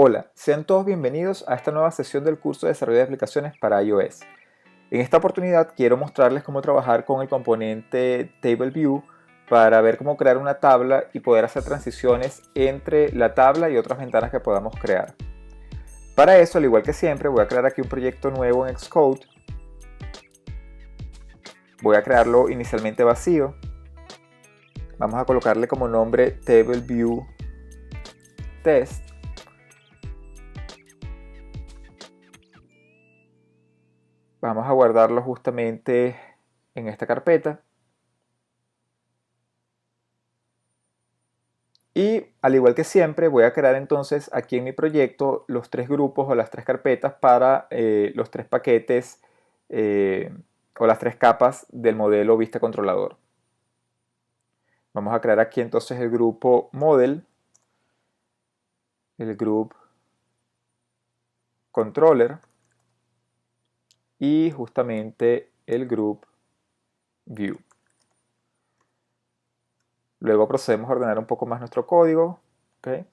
Hola, sean todos bienvenidos a esta nueva sesión del curso de desarrollo de aplicaciones para iOS. En esta oportunidad quiero mostrarles cómo trabajar con el componente TableView para ver cómo crear una tabla y poder hacer transiciones entre la tabla y otras ventanas que podamos crear. Para eso, al igual que siempre, voy a crear aquí un proyecto nuevo en Xcode. Voy a crearlo inicialmente vacío. Vamos a colocarle como nombre TableView Test. Vamos a guardarlo justamente en esta carpeta. Y al igual que siempre voy a crear entonces aquí en mi proyecto los tres grupos o las tres carpetas para los tres paquetes o las tres capas del modelo vista controlador. Vamos a crear aquí entonces el grupo Model, el group Controller y justamente el group View. Luego procedemos a ordenar un poco más nuestro código. ¿Okay?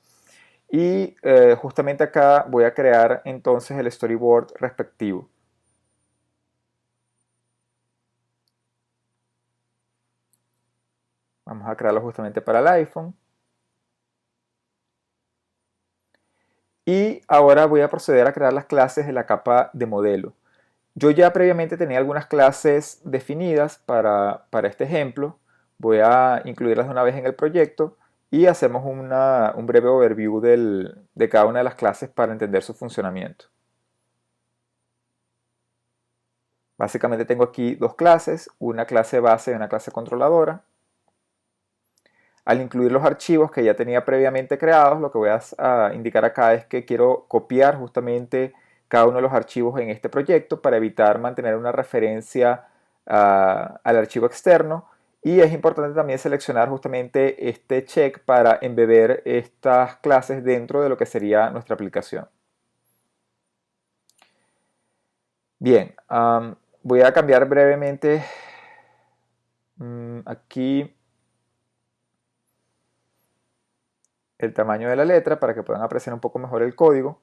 Y justamente acá voy a crear entonces el storyboard respectivo. Vamos a crearlo justamente para el iPhone. Y ahora voy a proceder a crear las clases de la capa de modelo. Yo ya previamente tenía algunas clases definidas para este ejemplo. Voy a incluirlas de una vez en el proyecto y hacemos un breve overview de cada una de las clases para entender su funcionamiento. Básicamente tengo aquí dos clases, una clase base y una clase controladora. Al incluir los archivos que ya tenía previamente creados, lo que voy a indicar acá es que quiero copiar justamente cada uno de los archivos en este proyecto para evitar mantener una referencia al archivo externo. Y es importante también seleccionar justamente este check para embeber estas clases dentro de lo que sería nuestra aplicación. Bien, voy a cambiar brevemente aquí el tamaño de la letra para que puedan apreciar un poco mejor el código.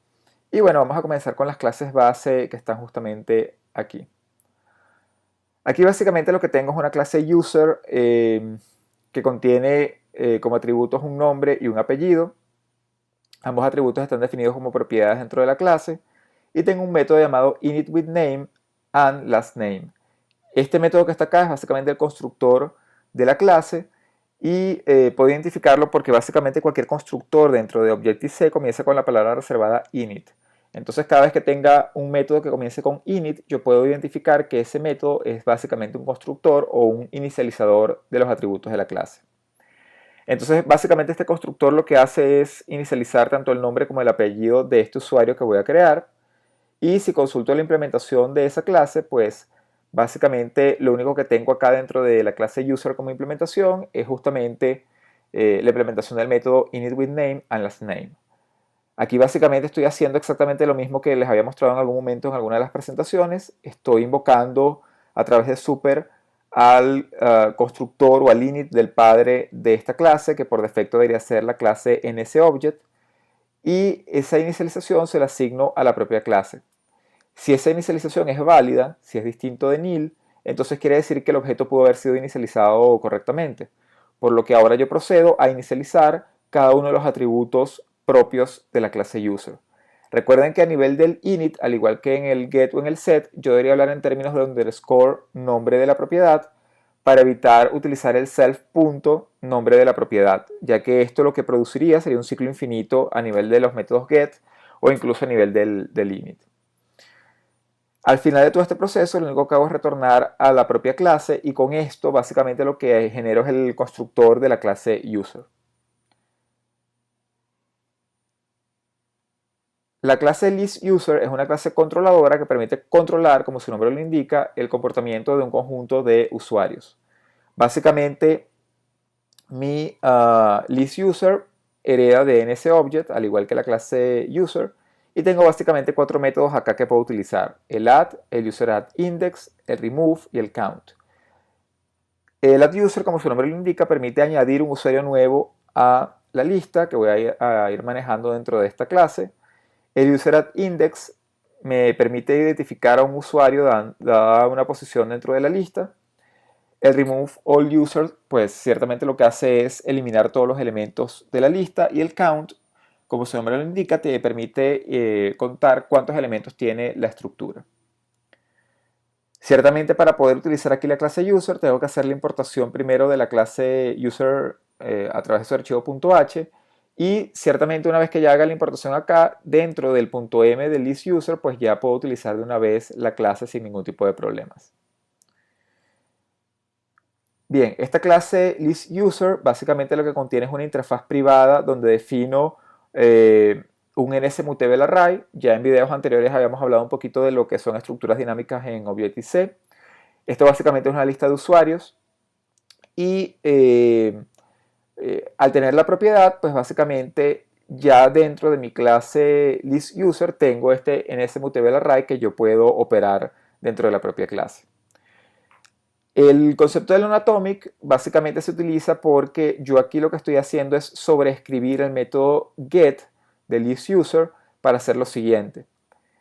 Y bueno, vamos a comenzar con las clases base que están justamente aquí. Aquí básicamente lo que tengo es una clase user que contiene como atributos un nombre y un apellido. Ambos atributos están definidos como propiedades dentro de la clase. Y tengo un método llamado initWithName and lastName. Este método que está acá es básicamente el constructor de la clase y puedo identificarlo porque básicamente cualquier constructor dentro de Objective-C comienza con la palabra reservada init. Entonces cada vez que tenga un método que comience con init, yo puedo identificar que ese método es básicamente un constructor o un inicializador de los atributos de la clase. Entonces básicamente este constructor lo que hace es inicializar tanto el nombre como el apellido de este usuario que voy a crear. Y si consulto la implementación de esa clase, pues básicamente lo único que tengo acá dentro de la clase user como implementación es justamente la implementación del método initWithName and lastName. Aquí básicamente estoy haciendo exactamente lo mismo que les había mostrado en algún momento en alguna de las presentaciones. Estoy invocando a través de super al constructor o al init del padre de esta clase, que por defecto debería ser la clase NSObject, y esa inicialización se la asigno a la propia clase. Si esa inicialización es válida, si es distinto de nil, entonces quiere decir que el objeto pudo haber sido inicializado correctamente. Por lo que ahora yo procedo a inicializar cada uno de los atributos propios de la clase user. Recuerden que a nivel del init, al igual que en el get o en el set, yo debería hablar en términos de underscore nombre de la propiedad para evitar utilizar el self punto nombre de la propiedad, ya que esto lo que produciría sería un ciclo infinito a nivel de los métodos get o incluso a nivel del init. Al final de todo este proceso, lo único que hago es retornar a la propia clase y con esto básicamente lo que genero es el constructor de la clase user. La clase listUser es una clase controladora que permite controlar, como su nombre lo indica, el comportamiento de un conjunto de usuarios. Básicamente, mi listUser hereda de NSObject, al igual que la clase user, y tengo básicamente cuatro métodos acá que puedo utilizar: el add, el userAddIndex, el remove y el count. El addUser, como su nombre lo indica, permite añadir un usuario nuevo a la lista que voy a ir manejando dentro de esta clase. El UserAtIndex me permite identificar a un usuario dada una posición dentro de la lista. El remove all users, pues ciertamente lo que hace es eliminar todos los elementos de la lista. Y el count, como su nombre lo indica, te permite contar cuántos elementos tiene la estructura. Ciertamente para poder utilizar aquí la clase user tengo que hacer la importación primero de la clase user a través de su archivo .h, y ciertamente una vez que ya haga la importación acá, dentro del .m del listUser, pues ya puedo utilizar de una vez la clase sin ningún tipo de problemas. Bien, esta clase listUser básicamente lo que contiene es una interfaz privada donde defino un NSMutable array. Ya en videos anteriores habíamos hablado un poquito de lo que son estructuras dinámicas en Objective-C. Esto básicamente es una lista de usuarios y al tener la propiedad, pues básicamente ya dentro de mi clase listUser tengo este NSMutable array que yo puedo operar dentro de la propia clase. El concepto del onAtomic básicamente se utiliza porque yo aquí lo que estoy haciendo es sobreescribir el método get de listUser para hacer lo siguiente.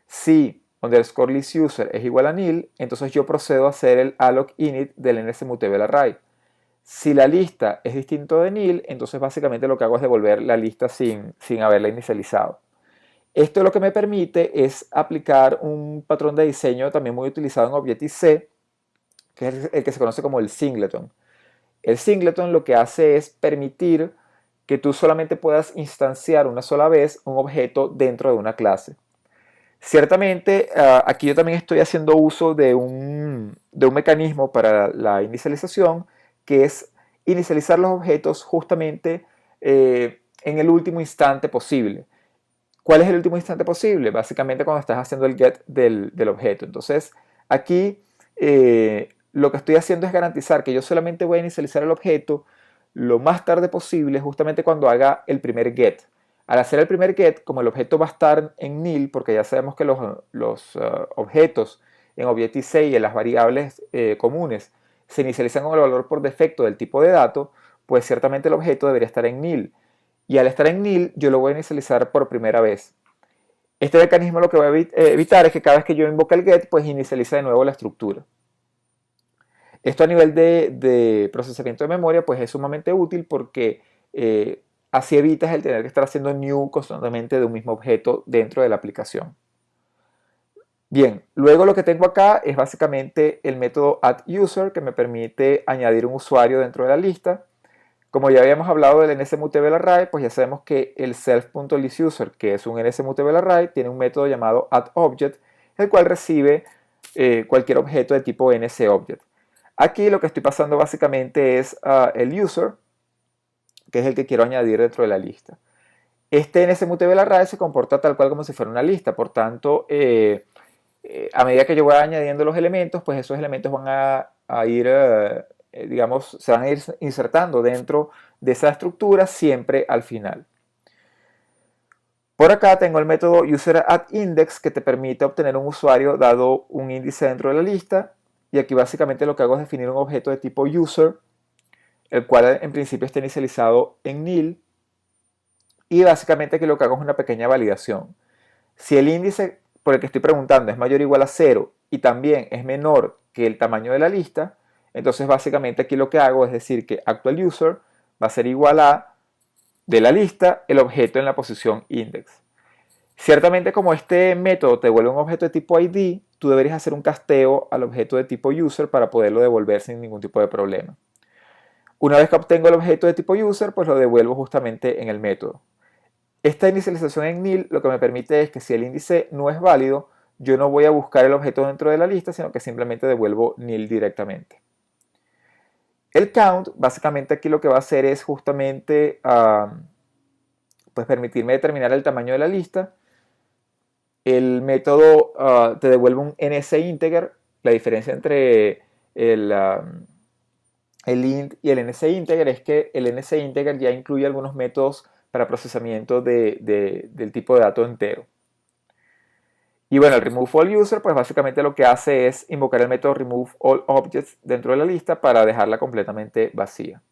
Si underscore listUser es igual a nil, entonces yo procedo a hacer el alloc init del NSMutable array. Si la lista es distinto de nil, entonces básicamente lo que hago es devolver la lista sin haberla inicializado. Esto lo que me permite es aplicar un patrón de diseño también muy utilizado en Objective-C, que es el que se conoce como el singleton. El singleton lo que hace es permitir que tú solamente puedas instanciar una sola vez un objeto dentro de una clase. Ciertamente, aquí yo también estoy haciendo uso de un mecanismo para la inicialización, que es inicializar los objetos justamente en el último instante posible. ¿Cuál es el último instante posible? Básicamente cuando estás haciendo el get del objeto. Entonces, aquí lo que estoy haciendo es garantizar que yo solamente voy a inicializar el objeto lo más tarde posible, justamente cuando haga el primer get. Al hacer el primer get, como el objeto va a estar en nil, porque ya sabemos que los objetos en Objective-C y en las variables comunes se inicializan con el valor por defecto del tipo de dato, pues ciertamente el objeto debería estar en nil. Y al estar en nil, yo lo voy a inicializar por primera vez. Este mecanismo lo que va a evitar es que cada vez que yo invoque el get, pues inicializa de nuevo la estructura. Esto a nivel de procesamiento de memoria pues es sumamente útil porque así evitas el tener que estar haciendo new constantemente de un mismo objeto dentro de la aplicación. Bien, luego lo que tengo acá es básicamente el método addUser que me permite añadir un usuario dentro de la lista. Como ya habíamos hablado del NSMutable array, pues ya sabemos que el self.listUser, que es un NSMutable array, tiene un método llamado addObject, el cual recibe cualquier objeto de tipo NSObject. Aquí lo que estoy pasando básicamente es el user, que es el que quiero añadir dentro de la lista. Este NSMutable array se comporta tal cual como si fuera una lista, por tanto, a medida que yo voy añadiendo los elementos, pues esos elementos van a ir, digamos, se van a ir insertando dentro de esa estructura siempre al final. Por acá tengo el método UserAtIndex que te permite obtener un usuario dado un índice dentro de la lista. Y aquí básicamente lo que hago es definir un objeto de tipo user, el cual en principio está inicializado en nil. Y básicamente aquí lo que hago es una pequeña validación. Si el índice por el que estoy preguntando es mayor o igual a 0 y también es menor que el tamaño de la lista, entonces básicamente aquí lo que hago es decir que actualUser va a ser igual a de la lista el objeto en la posición index. Ciertamente como este método te devuelve un objeto de tipo ID, tú deberías hacer un casteo al objeto de tipo user para poderlo devolver sin ningún tipo de problema. Una vez que obtengo el objeto de tipo user, pues lo devuelvo justamente en el método. Esta inicialización en nil lo que me permite es que si el índice no es válido, yo no voy a buscar el objeto dentro de la lista, sino que simplemente devuelvo nil directamente. El count, básicamente aquí lo que va a hacer es justamente pues permitirme determinar el tamaño de la lista. El método te devuelve un NSInteger. La diferencia entre el int y el NSInteger es que el NSInteger ya incluye algunos métodos para procesamiento del tipo de dato entero. Y bueno, el removeAllUser pues básicamente lo que hace es invocar el método removeAllObjects dentro de la lista para dejarla completamente vacía.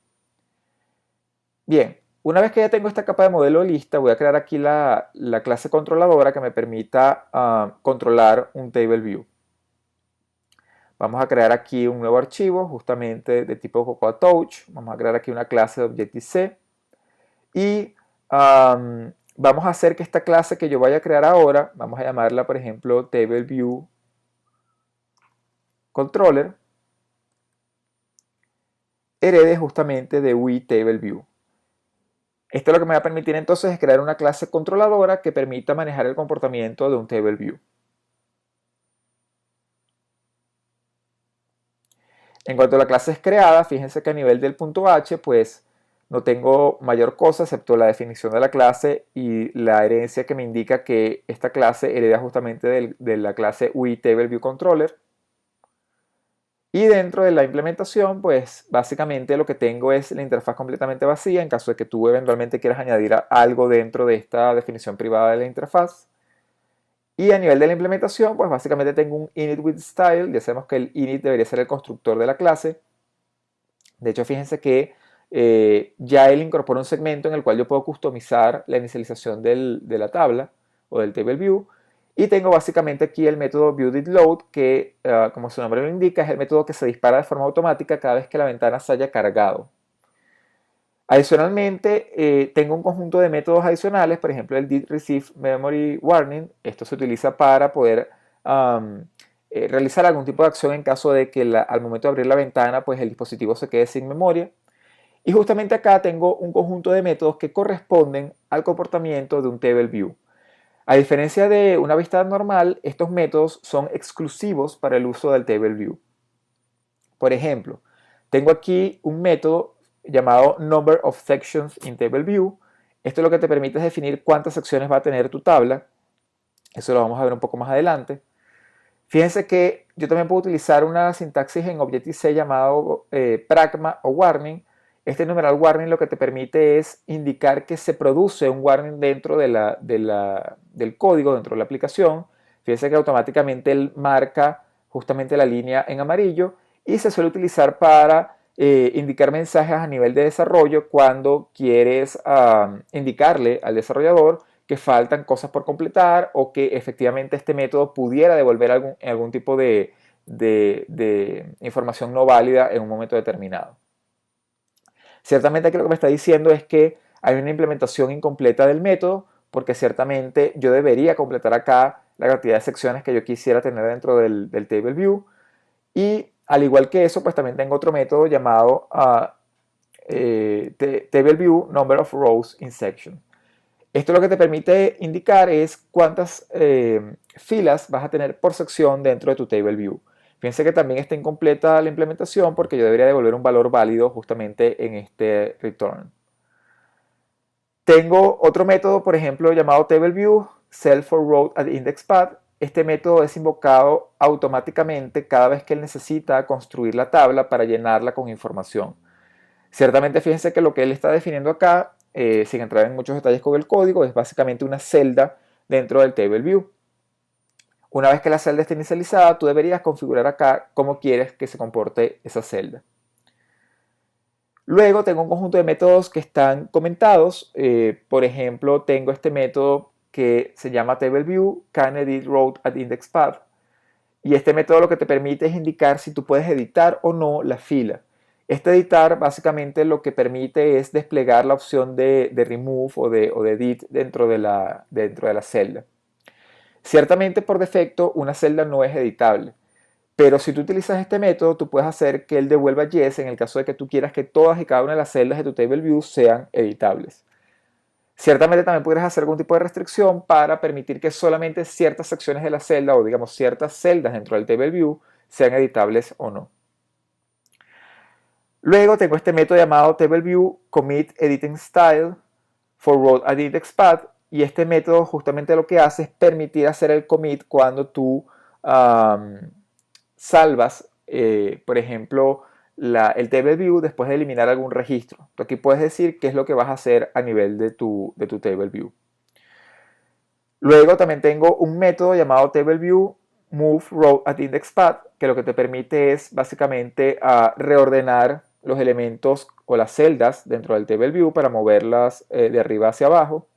Bien, Una vez que ya tengo esta capa de modelo lista, voy a crear aquí la clase controladora que me permita controlar un table view. Vamos a crear aquí un nuevo archivo justamente de tipo Cocoa Touch. Vamos a crear aquí una clase de Objective-C y vamos a hacer que esta clase que yo vaya a crear ahora, vamos a llamarla por ejemplo Table View Controller, herede justamente de WeTableView. Esto lo que me va a permitir entonces es crear una clase controladora que permita manejar el comportamiento de un table view. En cuanto a la clase es creada, fíjense que a nivel del punto H, pues no tengo mayor cosa excepto la definición de la clase y la herencia que me indica que esta clase hereda justamente de la clase WeTableViewController. Y dentro de la implementación, pues básicamente lo que tengo es la interfaz completamente vacía en caso de que tú eventualmente quieras añadir algo dentro de esta definición privada de la interfaz. Y a nivel de la implementación, pues básicamente tengo un init_with_style. Ya sabemos que el init debería ser el constructor de la clase. De hecho, fíjense que ya él incorpora un segmento en el cual yo puedo customizar la inicialización de la tabla o del table view. Y tengo básicamente aquí el método viewDidLoad que, como su nombre lo indica, es el método que se dispara de forma automática cada vez que la ventana se haya cargado. Adicionalmente, tengo un conjunto de métodos adicionales, por ejemplo el didReceiveMemoryWarning. Esto se utiliza para poder realizar algún tipo de acción en caso de que al momento de abrir la ventana pues el dispositivo se quede sin memoria. Y justamente acá tengo un conjunto de métodos que corresponden al comportamiento de un table view. A diferencia de una vista normal, estos métodos son exclusivos para el uso del table view. Por ejemplo, tengo aquí un método llamado number of sections in table view. Esto lo que te permite es definir cuántas secciones va a tener tu tabla. Eso lo vamos a ver un poco más adelante. Fíjense que yo también puedo utilizar una sintaxis en Objective-C llamado pragma o warning. Este numeral warning lo que te permite es indicar que se produce un warning dentro del código, dentro de la aplicación. Fíjense que automáticamente él marca justamente la línea en amarillo y se suele utilizar para indicar mensajes a nivel de desarrollo cuando quieres indicarle al desarrollador que faltan cosas por completar o que efectivamente este método pudiera devolver algún tipo de información no válida en un momento determinado. Ciertamente aquí lo que me está diciendo es que hay una implementación incompleta del método porque ciertamente yo debería completar acá la cantidad de secciones que yo quisiera tener dentro del table view. Y al igual que eso, pues también tengo otro método llamado table view number of rows in section. Esto lo que te permite indicar es cuántas filas vas a tener por sección dentro de tu table view. Fíjense que también está incompleta la implementación porque yo debería devolver un valor válido justamente en este return. Tengo otro método, por ejemplo, llamado TableView self_for_row_at_index_path. Este método es invocado automáticamente cada vez que él necesita construir la tabla para llenarla con información. Ciertamente, fíjense que lo que él está definiendo acá, sin entrar en muchos detalles con el código, es básicamente una celda dentro del TableView. Una vez que la celda esté inicializada, tú deberías configurar acá cómo quieres que se comporte esa celda. Luego tengo un conjunto de métodos que están comentados. Por ejemplo, tengo este método que se llama TableView canEditRow@indexPath. Y este método lo que te permite es indicar si tú puedes editar o no la fila. Este editar básicamente lo que permite es desplegar la opción de remove o de edit dentro de la celda. Ciertamente por defecto una celda no es editable, pero si tú utilizas este método tú puedes hacer que él devuelva yes en el caso de que tú quieras que todas y cada una de las celdas de tu table view sean editables. Ciertamente también puedes hacer algún tipo de restricción para permitir que solamente ciertas secciones de la celda o digamos ciertas celdas dentro del table view sean editables o no. Luego tengo este método llamado TableView commit editing style for row at index path y este método justamente lo que hace es permitir hacer el commit cuando tú salvas, por ejemplo, el TableView después de eliminar algún registro. Tú aquí puedes decir qué es lo que vas a hacer a nivel de tu TableView. Luego también tengo un método llamado TableView move row at index path que lo que te permite es básicamente reordenar los elementos o las celdas dentro del Table View para moverlas de arriba hacia abajo.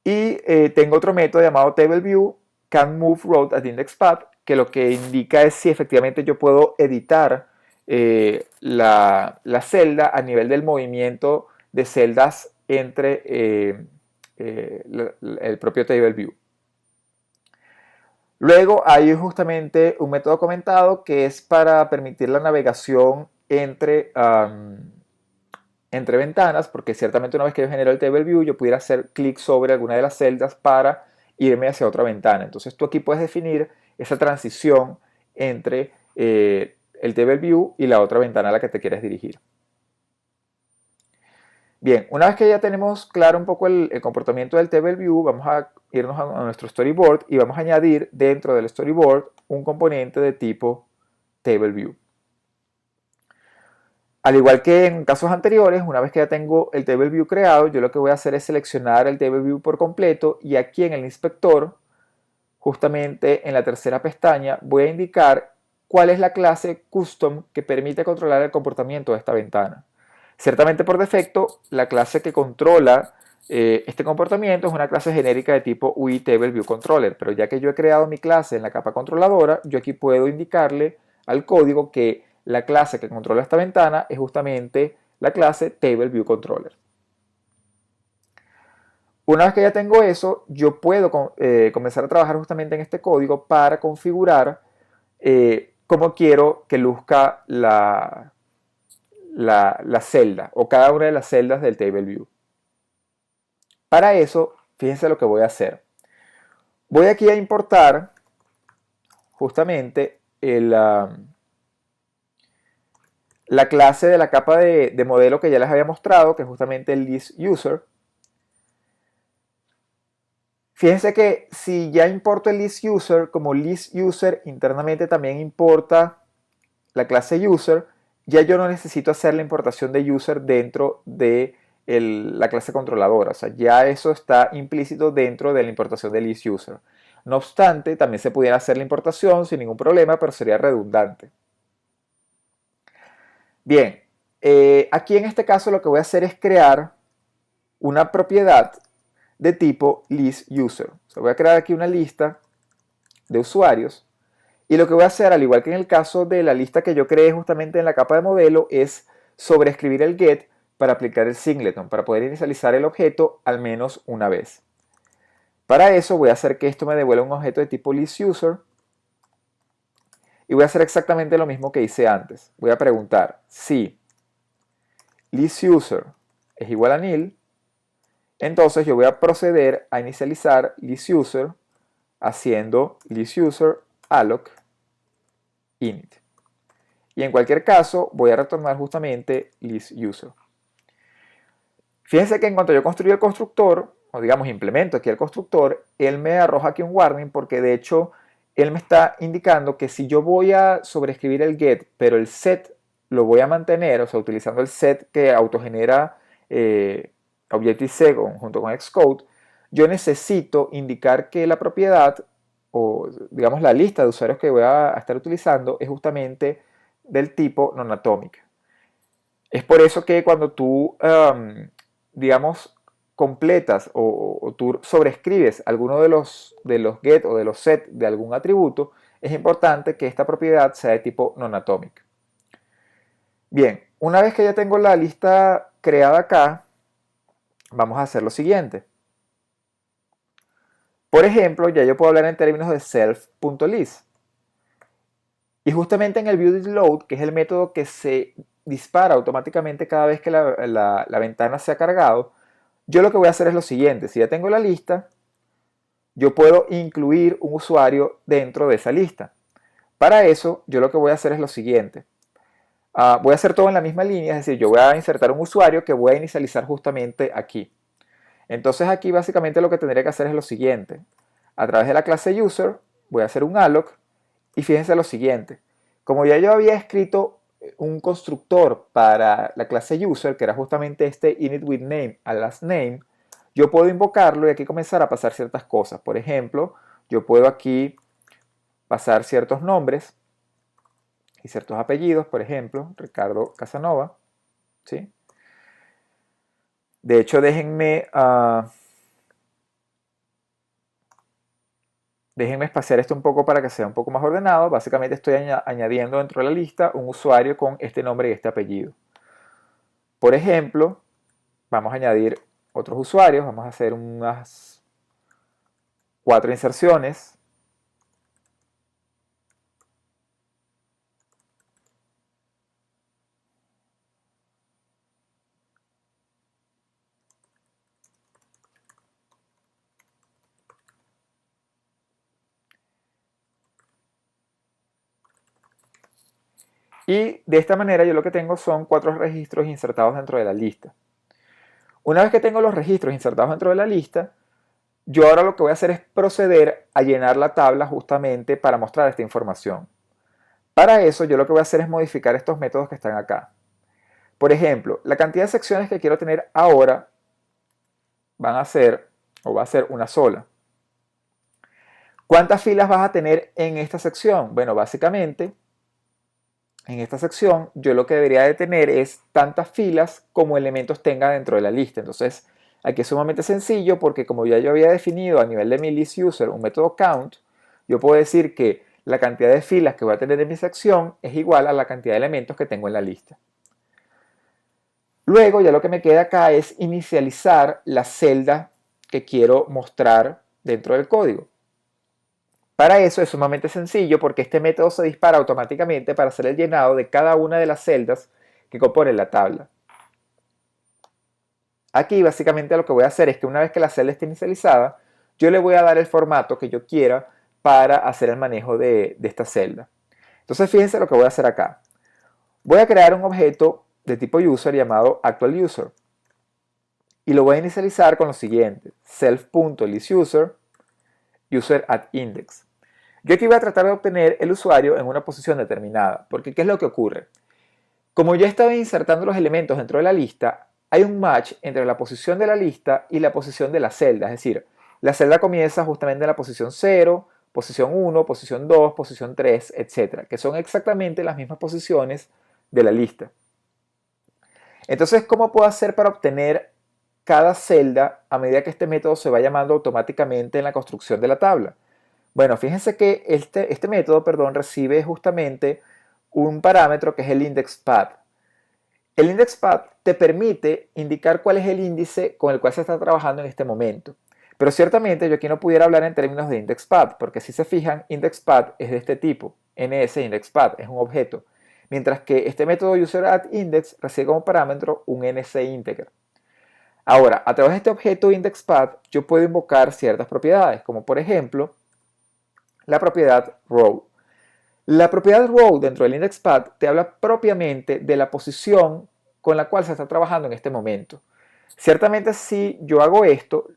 Y tengo otro método llamado Table View can move row at index path, que lo que indica es si efectivamente yo puedo editar la celda a nivel del movimiento de celdas entre el propio Table View. Luego hay justamente un método comentado que es para permitir la navegación entre ventanas, porque ciertamente una vez que yo genero el Table View, yo pudiera hacer clic sobre alguna de las celdas para irme hacia otra ventana. Entonces tú aquí puedes definir esa transición entre el Table View y la otra ventana a la que te quieres dirigir. Bien, una vez que ya tenemos claro un poco el comportamiento del Table View, vamos a irnos a nuestro storyboard y vamos a añadir dentro del storyboard un componente de tipo Table View. Al igual que en casos anteriores, una vez que ya tengo el Table View creado, yo lo que voy a hacer es seleccionar el Table View por completo y aquí en el inspector, justamente en la tercera pestaña, voy a indicar cuál es la clase custom que permite controlar el comportamiento de esta ventana. Ciertamente por defecto, la clase que controla este comportamiento es una clase genérica de tipo UI Table View Controller, pero ya que yo he creado mi clase en la capa controladora, yo aquí puedo indicarle al código que la clase que controla esta ventana es justamente la clase Table View Controller. Una vez que ya tengo eso, yo puedo comenzar a trabajar justamente en este código para configurar cómo quiero que luzca la celda o cada una de las celdas del Table View. Para eso, fíjense lo que voy a hacer. Voy aquí a importar justamente la clase de la capa de modelo que ya les había mostrado, que es justamente el listUser. Fíjense que si ya importo el listUser, como listUser internamente también importa la clase user, ya yo no necesito hacer la importación de user dentro de la clase controladora. O sea, ya eso está implícito dentro de la importación del listUser. No obstante, también se pudiera hacer la importación sin ningún problema, pero sería redundante. Bien, aquí en este caso lo que voy a hacer es crear una propiedad de tipo listUser. O sea, voy a crear aquí una lista de usuarios y lo que voy a hacer, al igual que en el caso de la lista que yo creé justamente en la capa de modelo, es sobreescribir el get para aplicar el singleton, para poder inicializar el objeto al menos una vez. Para eso voy a hacer que esto me devuelva un objeto de tipo listUser y voy a hacer exactamente lo mismo que hice antes. Voy a preguntar si listUser es igual a nil, entonces yo voy a proceder a inicializar listUser haciendo listUser alloc init. Y en cualquier caso voy a retornar justamente listUser. Fíjense que en cuanto yo construyo el constructor, o digamos implemento aquí el constructor, él me arroja aquí un warning porque de hecho él me está indicando que si yo voy a sobreescribir el get, pero el set lo voy a mantener, o sea, utilizando el set que autogenera Objective-C junto con Xcode, yo necesito indicar que la propiedad, o digamos la lista de usuarios que voy a estar utilizando, es justamente del tipo non-atomic. Es por eso que cuando tú, digamos, completas o tú sobrescribes alguno de los get o de los set de algún atributo, es importante que esta propiedad sea de tipo non-atomic. Bien, una vez que ya tengo la lista creada acá, vamos a hacer lo siguiente. Por ejemplo, ya yo puedo hablar en términos de self.list. Y justamente en el viewDidLoad, que es el método que se dispara automáticamente cada vez que la ventana se ha cargado, yo lo que voy a hacer es lo siguiente. Si ya tengo la lista, yo puedo incluir un usuario dentro de esa lista. Para eso, yo lo que voy a hacer es lo siguiente. Voy a hacer todo en la misma línea, es decir, yo voy a insertar un usuario que voy a inicializar justamente aquí. Entonces aquí básicamente lo que tendría que hacer es lo siguiente. A través de la clase user voy a hacer un alloc y fíjense lo siguiente. Como ya yo había escrito un constructor para la clase user, que era justamente este initWithName a lastName, yo puedo invocarlo y aquí comenzar a pasar ciertas cosas. Por ejemplo, yo puedo aquí pasar ciertos nombres y ciertos apellidos, por ejemplo, Ricardo Casanova, ¿sí? De hecho, déjenme espaciar esto un poco para que sea un poco más ordenado. Básicamente estoy añadiendo dentro de la lista un usuario con este nombre y este apellido. Por ejemplo, vamos a añadir otros usuarios. Vamos a hacer unas 4 inserciones. Y de esta manera yo lo que tengo son 4 registros insertados dentro de la lista. Una vez que tengo los registros insertados dentro de la lista, yo ahora lo que voy a hacer es proceder a llenar la tabla justamente para mostrar esta información. Para eso yo lo que voy a hacer es modificar estos métodos que están acá. Por ejemplo, la cantidad de secciones que quiero tener ahora va a ser una sola. ¿Cuántas filas vas a tener en esta sección? Bueno, básicamente, en esta sección yo lo que debería de tener es tantas filas como elementos tenga dentro de la lista. Entonces, aquí es sumamente sencillo porque como ya yo había definido a nivel de mi list user un método count, yo puedo decir que la cantidad de filas que voy a tener en mi sección es igual a la cantidad de elementos que tengo en la lista. Luego ya lo que me queda acá es inicializar la celda que quiero mostrar dentro del código. Para eso es sumamente sencillo porque este método se dispara automáticamente para hacer el llenado de cada una de las celdas que componen la tabla. Aquí básicamente lo que voy a hacer es que una vez que la celda esté inicializada, yo le voy a dar el formato que yo quiera para hacer el manejo de esta celda. Entonces fíjense lo que voy a hacer acá. Voy a crear un objeto de tipo user llamado actualUser y lo voy a inicializar con lo siguiente: self.listUser user@index. Yo aquí voy a tratar de obtener el usuario en una posición determinada, porque ¿qué es lo que ocurre? Como ya estaba insertando los elementos dentro de la lista, hay un match entre la posición de la lista y la posición de la celda, es decir, la celda comienza justamente en la posición 0, posición 1, posición 2, posición 3, etc., que son exactamente las mismas posiciones de la lista. Entonces, ¿cómo puedo hacer para obtener cada celda a medida que este método se va llamando automáticamente en la construcción de la tabla? Bueno, fíjense que este método, recibe justamente un parámetro que es el indexPath. El indexPath te permite indicar cuál es el índice con el cual se está trabajando en este momento. Pero ciertamente yo aquí no pudiera hablar en términos de indexPath, porque si se fijan, indexPath es de este tipo, ns-indexPath, es un objeto, mientras que este método user@index recibe como parámetro un ns-integer. Ahora, a través de este objeto indexPath, yo puedo invocar ciertas propiedades, como por ejemplo, la propiedad row. La propiedad row dentro del indexPath te habla propiamente de la posición con la cual se está trabajando en este momento. Ciertamente si yo hago esto,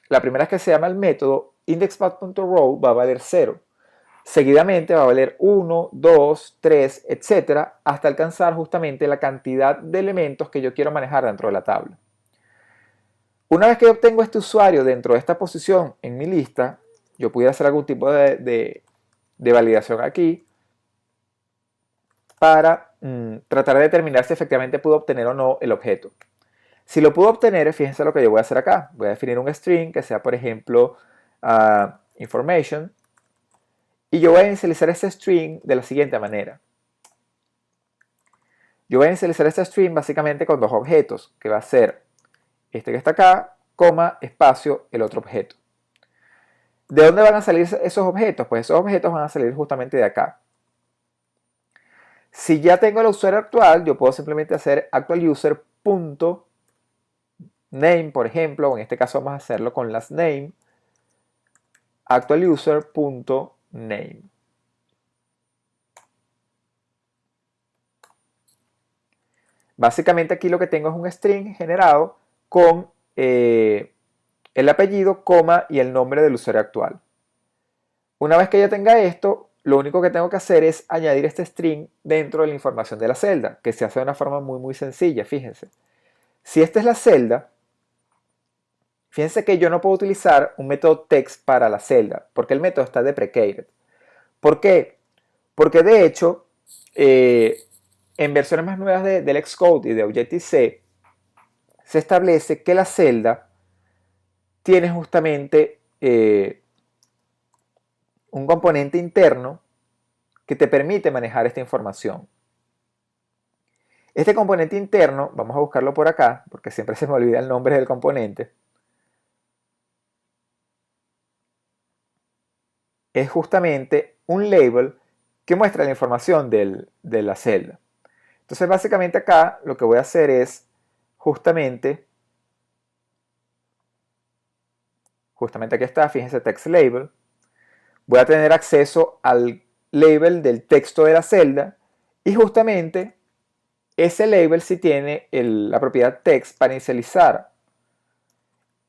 la primera vez que se llama el método indexPath.row va a valer 0. Seguidamente va a valer 1, 2, 3, etc. hasta alcanzar justamente la cantidad de elementos que yo quiero manejar dentro de la tabla. Una vez que yo obtengo este usuario dentro de esta posición en mi lista, yo pudiera hacer algún tipo de validación aquí para tratar de determinar si efectivamente pudo obtener o no el objeto. Si lo pudo obtener, fíjense lo que yo voy a hacer acá. Voy a definir un string que sea, por ejemplo, information. Y yo voy a inicializar este string de la siguiente manera. Yo voy a inicializar este string básicamente con dos objetos, que va a ser este que está acá, coma, espacio, el otro objeto. ¿De dónde van a salir esos objetos? Pues esos objetos van a salir justamente de acá. Si ya tengo el usuario actual, yo puedo simplemente hacer actualuser.name, por ejemplo, o en este caso vamos a hacerlo con lastName, actualuser.name. Básicamente aquí lo que tengo es un string generado con el apellido, coma y el nombre del usuario actual. Una vez que ya tenga esto, lo único que tengo que hacer es añadir este string dentro de la información de la celda, que se hace de una forma muy sencilla, fíjense. Si esta es la celda, fíjense que yo no puedo utilizar un método text para la celda, porque el método está deprecated. ¿Por qué? Porque de hecho, eh, en versiones más nuevas del Xcode y de Objective-C, se establece que la celda tiene justamente un componente interno que te permite manejar esta información. Este componente interno, vamos a buscarlo por acá, porque siempre se me olvida el nombre del componente, es justamente un label que muestra la información de la celda. Entonces básicamente acá lo que voy a hacer es justamente aquí está, fíjense text label, voy a tener acceso al label del texto de la celda y justamente ese label sí tiene la propiedad text para inicializar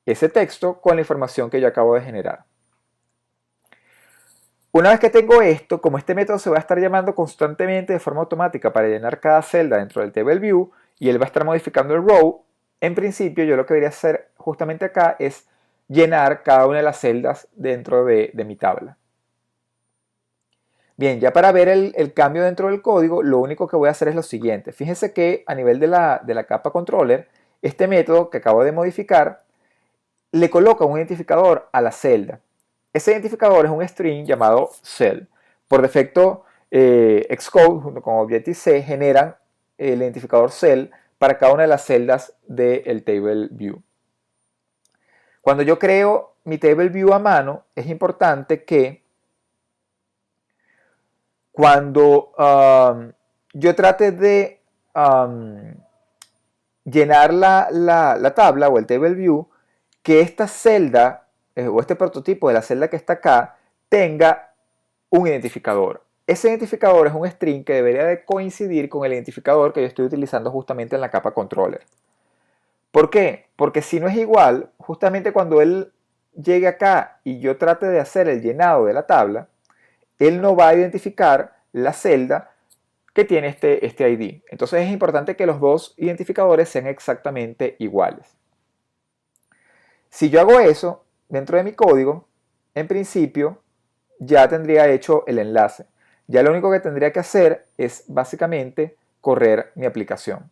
ese texto con la información que yo acabo de generar. Una vez que tengo esto, como este método se va a estar llamando constantemente de forma automática para llenar cada celda dentro del table view y él va a estar modificando el row, en principio yo lo que debería hacer justamente acá es llenar cada una de las celdas dentro de mi tabla. Bien, ya para ver el cambio dentro del código, lo único que voy a hacer es lo siguiente. Fíjense que a nivel de la capa controller, este método que acabo de modificar le coloca un identificador a la celda. Ese identificador es un string llamado cell. Por defecto, Xcode junto con Objective-C generan el identificador cell para cada una de las celdas del table view. Cuando yo creo mi table view a mano, es importante que cuando yo trate de llenar la tabla o el table view, que esta celda o este prototipo de la celda que está acá tenga un identificador. Ese identificador es un string que debería de coincidir con el identificador que yo estoy utilizando justamente en la capa controller. ¿Por qué? Porque si no es igual, justamente cuando él llegue acá y yo trate de hacer el llenado de la tabla, él no va a identificar la celda que tiene este ID. Entonces es importante que los dos identificadores sean exactamente iguales. Si yo hago eso dentro de mi código, en principio ya tendría hecho el enlace. Ya lo único que tendría que hacer es básicamente correr mi aplicación.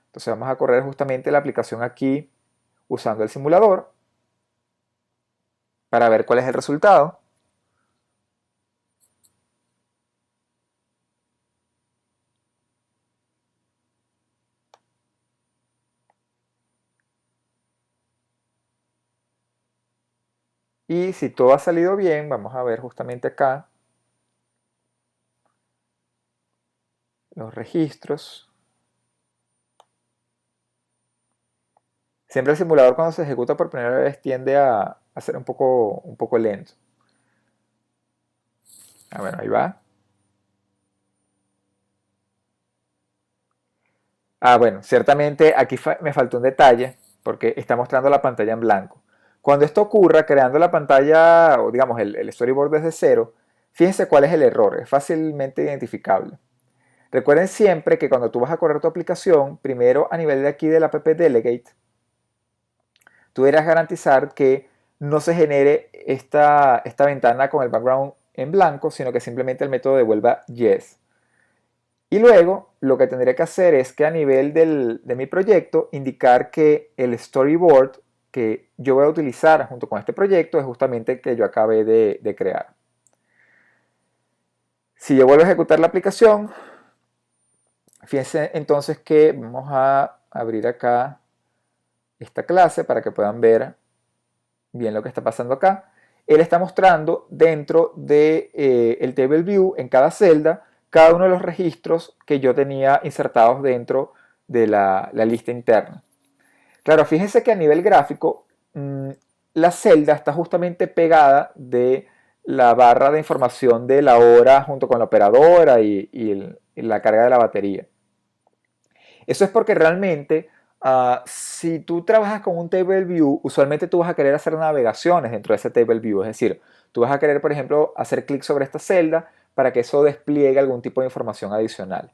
Entonces vamos a correr justamente la aplicación aquí usando el simulador para ver cuál es el resultado. Y si todo ha salido bien, vamos a ver justamente acá los registros. Siempre el simulador cuando se ejecuta por primera vez tiende a ser un poco lento. Bueno, ahí va. Bueno, ciertamente aquí me faltó un detalle porque está mostrando la pantalla en blanco. Cuando esto ocurra, creando la pantalla, o digamos el storyboard desde cero, fíjense cuál es el error, es fácilmente identificable. Recuerden siempre que cuando tú vas a correr tu aplicación, primero a nivel de aquí del app delegate, tú deberás garantizar que no se genere esta ventana con el background en blanco, sino que simplemente el método devuelva yes. Y luego lo que tendré que hacer es que a nivel de mi proyecto indicar que el storyboard que yo voy a utilizar junto con este proyecto es justamente el que yo acabé de crear. Si yo vuelvo a ejecutar la aplicación, fíjense entonces que vamos a abrir acá esta clase para que puedan ver bien lo que está pasando acá. Él está mostrando dentro del table view en cada celda cada uno de los registros que yo tenía insertados dentro de la lista interna. Claro, fíjense que a nivel gráfico la celda está justamente pegada de la barra de información de la hora junto con la operadora y la carga de la batería. Eso es porque realmente si tú trabajas con un table view, usualmente tú vas a querer hacer navegaciones dentro de ese table view. Es decir, tú vas a querer, por ejemplo, hacer clic sobre esta celda para que eso despliegue algún tipo de información adicional.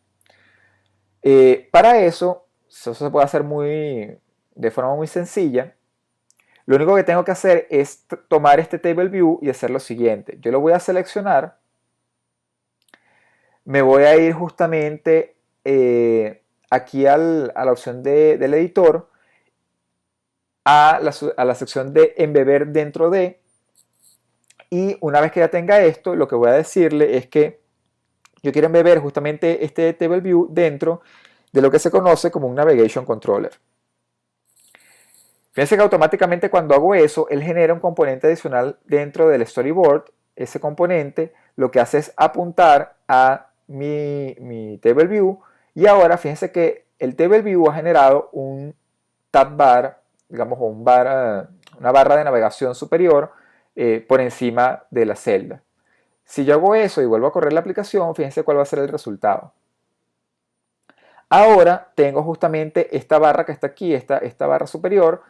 Para eso se puede hacer de forma muy sencilla. Lo único que tengo que hacer es tomar este table view y hacer lo siguiente. Yo lo voy a seleccionar, me voy a ir justamente aquí a la opción del editor, a la sección de embeber dentro de, y una vez que ya tenga esto, lo que voy a decirle es que yo quiero embeber justamente este Table View dentro de lo que se conoce como un Navigation Controller. Fíjense que automáticamente cuando hago eso, él genera un componente adicional dentro del storyboard. Ese componente lo que hace es apuntar a mi Table View, y ahora fíjense que el Table View ha generado un tab bar, digamos, una barra de navegación superior por encima de la celda. Si yo hago eso y vuelvo a correr la aplicación, fíjense cuál va a ser el resultado. Ahora tengo justamente esta barra que está aquí, esta barra superior,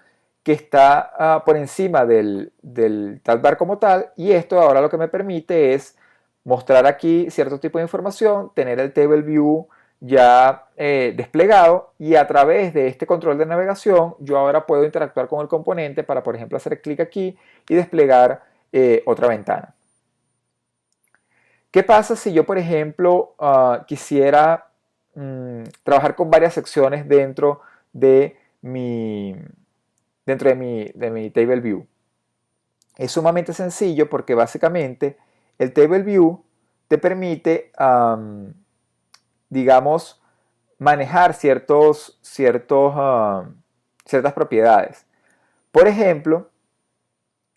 que está por encima del tab bar como tal, y esto ahora lo que me permite es mostrar aquí cierto tipo de información, tener el Table View ya desplegado, y a través de este control de navegación yo ahora puedo interactuar con el componente para, por ejemplo, hacer clic aquí y desplegar otra ventana. ¿Qué pasa si yo, por ejemplo, quisiera trabajar con varias secciones dentro de mi Table View? Es sumamente sencillo, porque básicamente el Table View te permite, digamos, manejar ciertas propiedades. Por ejemplo,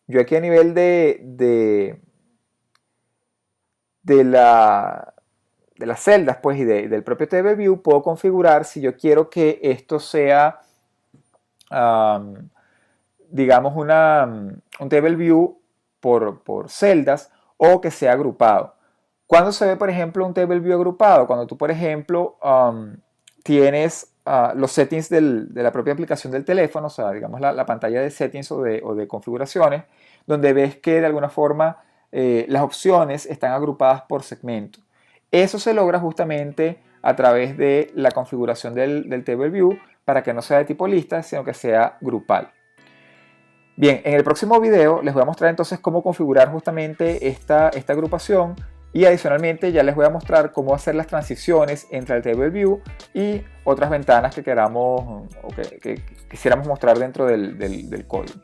yo aquí a nivel de las celdas, pues, y del propio Table View, puedo configurar si yo quiero que esto sea, digamos, un Table View por celdas, o que sea agrupado. ¿Cuándo se ve, por ejemplo, un Table View agrupado? Cuando tú, por ejemplo, tienes los settings de la propia aplicación del teléfono, o sea, digamos la pantalla de settings o de configuraciones, donde ves que de alguna forma las opciones están agrupadas por segmento. Eso se logra justamente a través de la configuración del Table View, para que no sea de tipo lista, sino que sea grupal. Bien, en el próximo video les voy a mostrar entonces cómo configurar justamente esta agrupación, y adicionalmente ya les voy a mostrar cómo hacer las transiciones entre el Table View y otras ventanas que queramos o que quisiéramos mostrar dentro del código.